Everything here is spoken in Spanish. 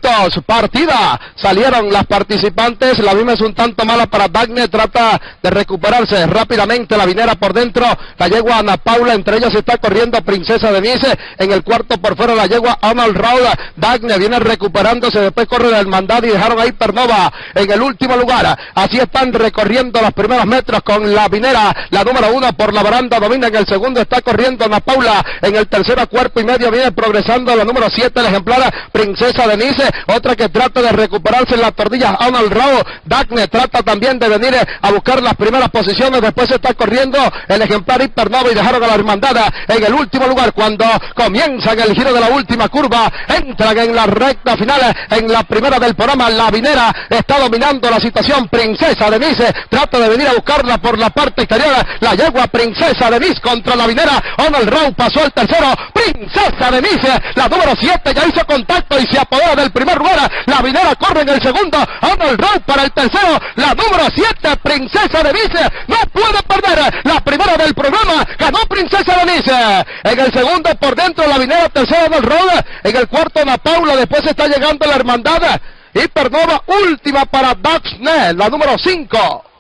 minutos, partida, salieron las participantes, la misma es un tanto mala para Dagne, trata de recuperarse rápidamente la vinera por dentro, la yegua Ana Paula, entre ellas está corriendo Princesa Denise, en el cuarto por fuera la yegua Arnold Raúl, Dagne viene recuperándose, después corre la hermandad y dejaron a Hipernova en el último lugar, así están recorriendo los primeros metros con la vinera, la número 1 por la baranda domina, en el segundo está corriendo Ana Paula, en el tercero cuerpo y medio viene progresando la número 7, el ejemplar Princesa Denise, otra que trata de recuperarse en las tordillas Arnold Raúl, Dagne trata también de venir a buscar las primeras posiciones, después está corriendo el ejemplar Hipernova y dejaron a la hermandad en el último lugar cuando comienzan el giro de la última curva, entran en la recta final, en la primera del programa, la vinera está dominando la situación, Princesa Denise trata de venir a buscarla por la parte exterior, la yegua Princesa Denise contra la vinera, Arnold Raúl pasó al tercero, Princesa Denise, la número 7 ya hizo contacto y se apodera del primer lugar, la vinera corre en el segundo, Arnold Raúl para el tercero, la número 7, Princesa Denise, no puede perder, la primera del programa, ganó Princesa Denise, en el segundo por dentro la vinera, tercero Arnold Raúl, en el cuarto Ana Paula, después está llegando la hermandad, Hipernova, última para Dagne, la número 5.